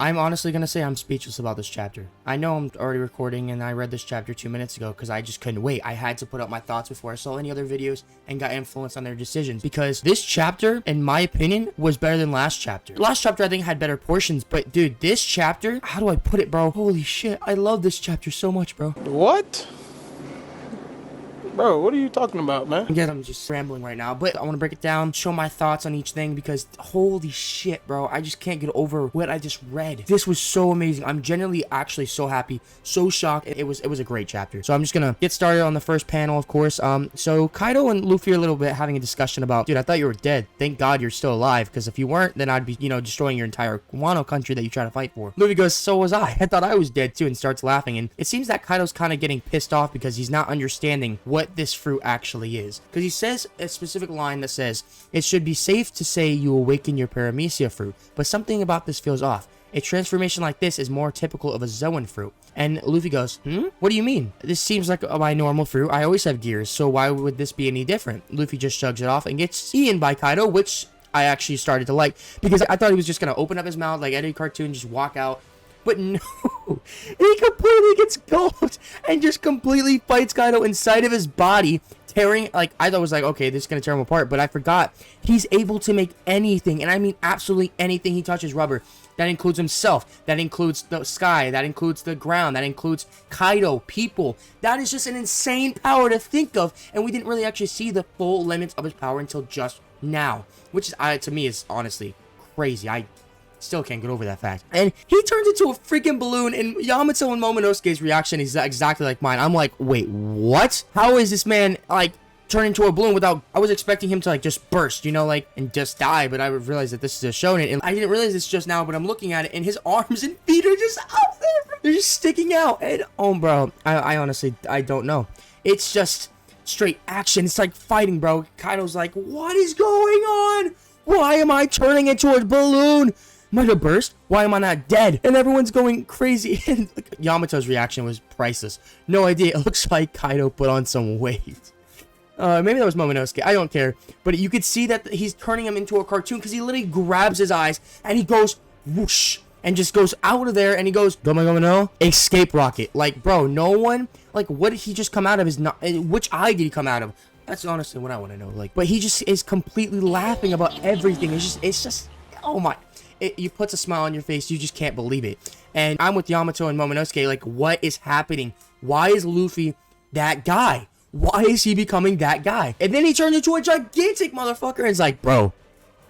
I'm honestly gonna say I'm speechless about this chapter. I know I'm already recording and I read this chapter 2 minutes ago because I just couldn't wait. I had to put out my thoughts before I saw any other videos and got influenced on their decisions, because this chapter, in my opinion, was better than last chapter. Last chapter I think had better portions, but dude, this chapter, how do I put it, bro? Holy shit, I love this chapter so much, bro. What? Bro, what are you talking about, man? Again, I'm just rambling right now, but I want to break it down, show my thoughts on each thing, because holy shit, bro, I just can't get over what I just read. This was so amazing. I'm genuinely actually so happy, so shocked. It was a great chapter. So I'm just gonna get started on the first panel, of course. So Kaido and Luffy are a little bit having a discussion about, dude, I thought you were dead. Thank God you're still alive, because if you weren't, then I'd be, destroying your entire Wano country that you try to fight for. Luffy goes, so was I. I thought I was dead too, and starts laughing. And it seems that Kaido's kind of getting pissed off because he's not understanding what this fruit actually is. Because he says a specific line that says, it should be safe to say you awaken your paramecia fruit, but something about this feels off. A transformation like this is more typical of a Zoan fruit. And Luffy goes, What do you mean? This seems like my normal fruit. I always have gears, so why would this be any different? Luffy just shrugs it off and gets eaten by Kaido, which I actually started to like, because I thought he was just going to open up his mouth like any cartoon, just walk out. But no, he completely gets gulped and just completely fights Kaido inside of his body, tearing, like, I thought it was like, okay, this is going to tear him apart, but I forgot. He's able to make anything, and I mean absolutely anything he touches rubber. That includes himself, that includes the sky, that includes the ground, that includes Kaido, people. That is just an insane power to think of, and we didn't really actually see the full limits of his power until just now, which is, to me, is honestly crazy. I still can't get over that fact. And he turns into a freaking balloon, and Yamato and Momonosuke's reaction is exactly like mine. I'm like, wait, what? How is this man, like, turn into a balloon without... I was expecting him to, like, just burst, like, and just die, but I realized that this is a shonen, and I didn't realize this just now, but I'm looking at it, and his arms and feet are just out there. They're just sticking out, and, oh, bro, I honestly, I don't know. It's just straight action. It's like fighting, bro. Kaido's like, what is going on? Why am I turning into a balloon? Might have burst. Why am I not dead? And everyone's going crazy. And Yamato's reaction was priceless. No idea. It looks like Kaido put on some weight. Maybe that was Momonosuke. I don't care. But you could see that he's turning him into a cartoon, because he literally grabs his eyes and he goes whoosh and just goes out of there, and he goes, no, escape rocket. Like, bro, no one, like, what did he just come out of his, which eye did he come out of? That's honestly what I want to know. Like, but he just is completely laughing about everything. It's just, oh my. You puts a smile on your face. You just can't believe it. And I'm with Yamato and Momonosuke. Like, what is happening? Why is Luffy that guy? Why is he becoming that guy? And then he turns into a gigantic motherfucker and is like, bro,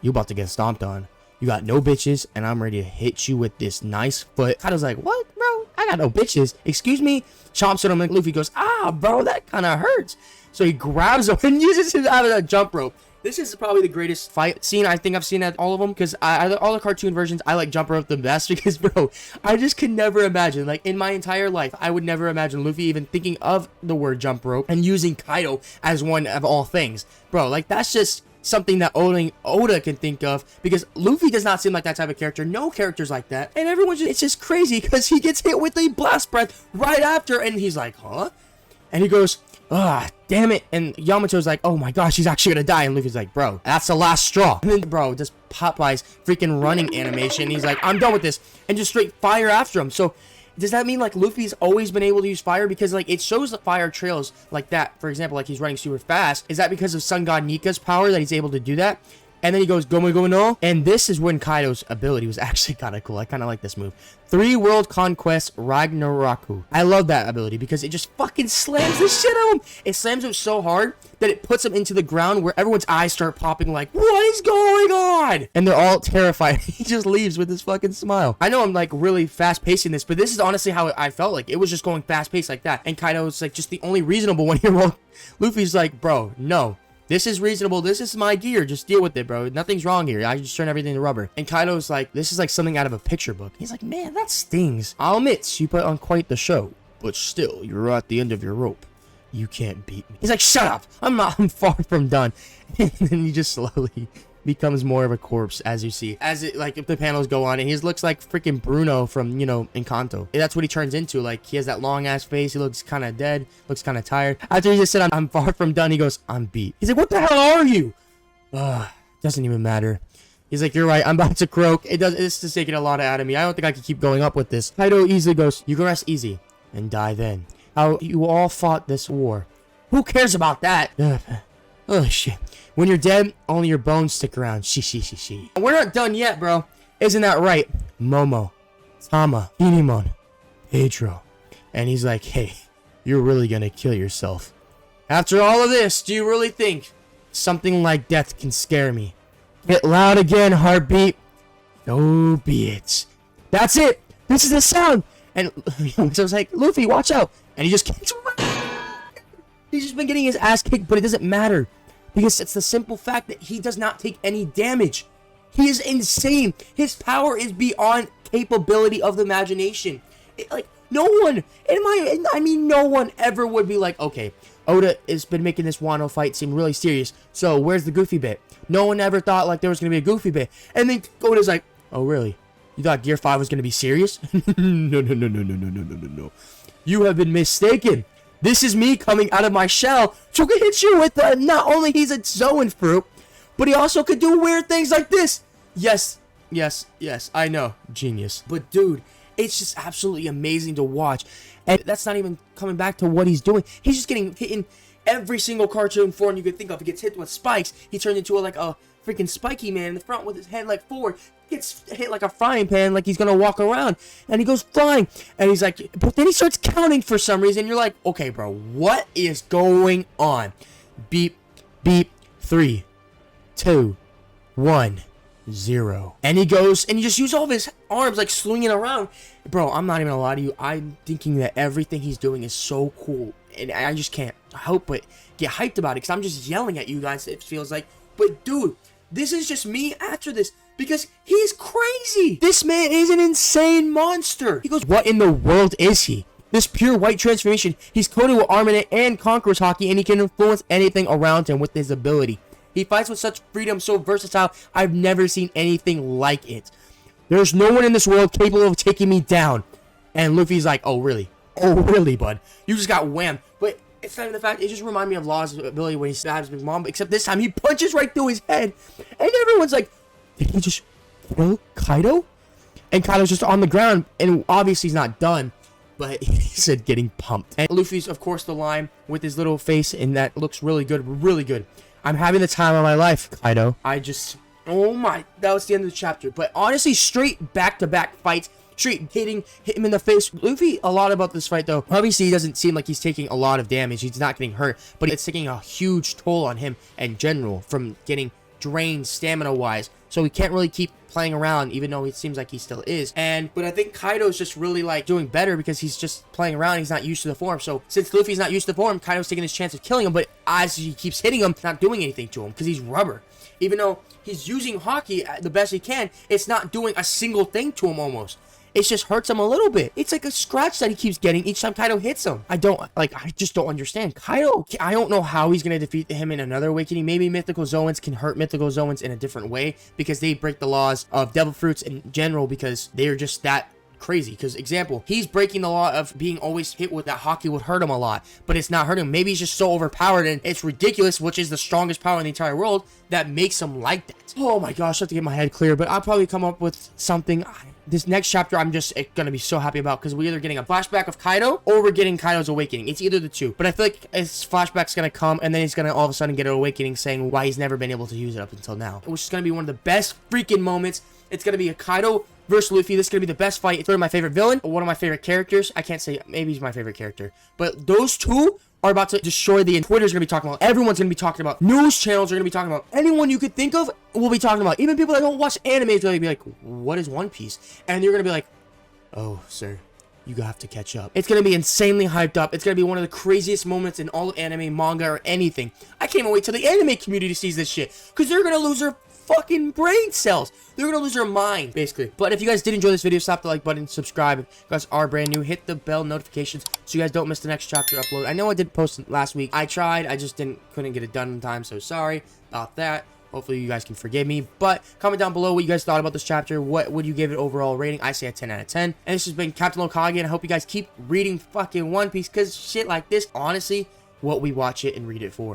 you about to get stomped on. You got no bitches, and I'm ready to hit you with this nice foot. Kaido's like, what, bro? I got no bitches. Excuse me? Chomps at him, and Luffy goes, bro, that kind of hurts. So he grabs him and uses him out of that jump rope. This is probably the greatest fight scene I think I've seen at all of them, because all the cartoon versions, I like jump rope the best, because, bro, I just can never imagine, like, in my entire life, I would never imagine Luffy even thinking of the word jump rope and using Kaido as one of all things. Bro, like, that's just something that only Oda can think of, because Luffy does not seem like that type of character. No characters like that. And everyone's just, it's just crazy, because he gets hit with a blast breath right after, and he's like, huh? And he goes, damn it. And Yamato's like, oh my gosh, he's actually gonna die. And Luffy's like, bro, that's the last straw. And then, bro, just Popeye's freaking running animation. He's like, I'm done with this. And just straight fire after him. So does that mean, like, Luffy's always been able to use fire? Because, like, it shows the fire trails like that. For example, like, he's running super fast. Is that because of Sun God Nika's power that he's able to do that? And then he goes, go no. And this is when Kaido's ability was actually kind of cool. I kind of like this move. 3 World Conquest Ragnaroku. I love that ability because it just fucking slams the shit out of him. It slams him so hard that it puts him into the ground where everyone's eyes start popping like, what is going on? And they're all terrified. He just leaves with his fucking smile. I know I'm like really fast pacing this, but this is honestly how I felt like. It was just going fast paced like that. And Kaido's like just the only reasonable one here. Luffy's like, bro, no. This is reasonable. This is my gear. Just deal with it, bro. Nothing's wrong here. I just turn everything to rubber. And Kaido's like, this is like something out of a picture book. He's like, man, that stings. I'll admit, you put on quite the show. But still, you're at the end of your rope. You can't beat me. He's like, shut up. I'm far from done. And then he just slowly becomes more of a corpse, as you see. As it, like, if the panels go on, and he looks like freaking Bruno from, Encanto. That's what he turns into. Like, he has that long-ass face. He looks kind of dead. Looks kind of tired. After he just said, I'm far from done, he goes, I'm beat. He's like, what the hell are you? Doesn't even matter. He's like, you're right, I'm about to croak. This is taking a lot out of me. I don't think I can keep going up with this. Kaido easily goes, you can rest easy and die then. How you all fought this war. Who cares about that? Oh, shit. When you're dead, only your bones stick around. She. We're not done yet, bro. Isn't that right? Momo, Tama, Kinemon, Pedro. And he's like, hey, you're really gonna kill yourself. After all of this, do you really think something like death can scare me? Get loud again, heartbeat. So be it. That's it. This is the sound. And so I was like, Luffy, watch out. And he just kicks around. He's just been getting his ass kicked, but it doesn't matter. Because it's the simple fact that he does not take any damage. He is insane. His power is beyond capability of the imagination. Like, no one, no one ever would be like, okay, Oda has been making this Wano fight seem really serious, so where's the goofy bit? No one ever thought like there was going to be a goofy bit. And then Oda's like, oh really? You thought Gear 5 was going to be serious? No. You have been mistaken. This is me coming out of my shell to hit you with not only he's a Zoan fruit, but he also could do weird things like this. Yes, I know. Genius. But dude, it's just absolutely amazing to watch. And that's not even coming back to what he's doing. He's just getting hit in every single cartoon form you could think of. He gets hit with spikes. He turns into like a freaking spiky man in the front with his head like forward. Gets hit like a frying pan, like he's gonna walk around, and he goes flying. And he's like, but then he starts counting for some reason. You're like, okay, bro, what is going on? Beep, beep, 3, 2, 1, 0. And he goes and he just uses all of his arms like swinging around. Bro, I'm not even gonna lie to you. I'm thinking that everything he's doing is so cool, and I just can't help but get hyped about it because I'm just yelling at you guys. It feels like, but dude, this is just me after this. Because he's crazy. This man is an insane monster. He goes, what in the world is he? This pure white transformation. He's coated with armament and conquerors hockey, and he can influence anything around him with his ability. He fights with such freedom, so versatile. I've never seen anything like it. There's no one in this world capable of taking me down. And Luffy's like, oh really? Oh really, bud? You just got whammed. But it's not even the fact, it just reminded me of Law's ability when he stabs his mom, except this time he punches right through his head. And everyone's like, did he just kill Kaido? And Kaido's just on the ground, and obviously he's not done, but he said getting pumped. And Luffy's, of course, the line with his little face, and that looks really good, really good. I'm having the time of my life, Kaido. Oh my, that was the end of the chapter. But honestly, straight back-to-back fights, straight hitting him in the face. Luffy, a lot about this fight, though. Obviously, he doesn't seem like he's taking a lot of damage. He's not getting hurt, but it's taking a huge toll on him in general from getting drained stamina-wise. So he can't really keep playing around, even though it seems like he still is. But I think Kaido's just really like doing better because he's just playing around. He's not used to the form. So since Luffy's not used to the form, Kaido's taking his chance of killing him. But as he keeps hitting him, it's not doing anything to him because he's rubber. Even though he's using hockey the best he can, it's not doing a single thing to him almost. It just hurts him a little bit. It's like a scratch that he keeps getting each time Kaido hits him. I just don't understand. Kaido, I don't know how he's going to defeat him in another awakening. Maybe Mythical Zoans can hurt Mythical Zoans in a different way because they break the laws of Devil Fruits in general because they're just that crazy. Because example, he's breaking the law of being always hit with that hockey would hurt him a lot, but it's not hurting him. Maybe he's just so overpowered and it's ridiculous, which is the strongest power in the entire world, that makes him like that. Oh my gosh, I have to get my head clear, but I'll probably come up with something. This next chapter, I'm just gonna be so happy about because we're either getting a flashback of Kaido or we're getting Kaido's awakening. It's either the two, but I feel like his flashback's gonna come and then he's gonna all of a sudden get an awakening saying why he's never been able to use it up until now, which is gonna be one of the best freaking moments. It's gonna be a Kaido versus Luffy. This is gonna be the best fight. It's one of my favorite villain, or one of my favorite characters. I can't say maybe he's my favorite character, but those two are about to destroy the Twitter's gonna be talking about. Everyone's gonna be talking about. News channels are gonna be talking about. Anyone you could think of will be talking about. Even people that don't watch anime are gonna be like, what is One Piece? And you're gonna be like, oh, sir, you have to catch up. It's gonna be insanely hyped up. It's gonna be one of the craziest moments in all of anime, manga, or anything. I can't even wait till the anime community sees this shit, because they're gonna lose their fucking brain cells. They're gonna lose their mind, basically. But if you guys did enjoy this video, slap the like button, subscribe. If you guys are brand new, hit the bell notifications so you guys don't miss the next chapter upload. I know I did post it last week. I tried, I just couldn't get it done in time, so sorry about that. Hopefully you guys can forgive me. But comment down below what you guys thought about this chapter. What would you give it overall rating? I say a 10 out of 10. And this has been Captain Okage, and I hope you guys keep reading fucking One Piece, because shit like this, honestly, what we watch it and read it for.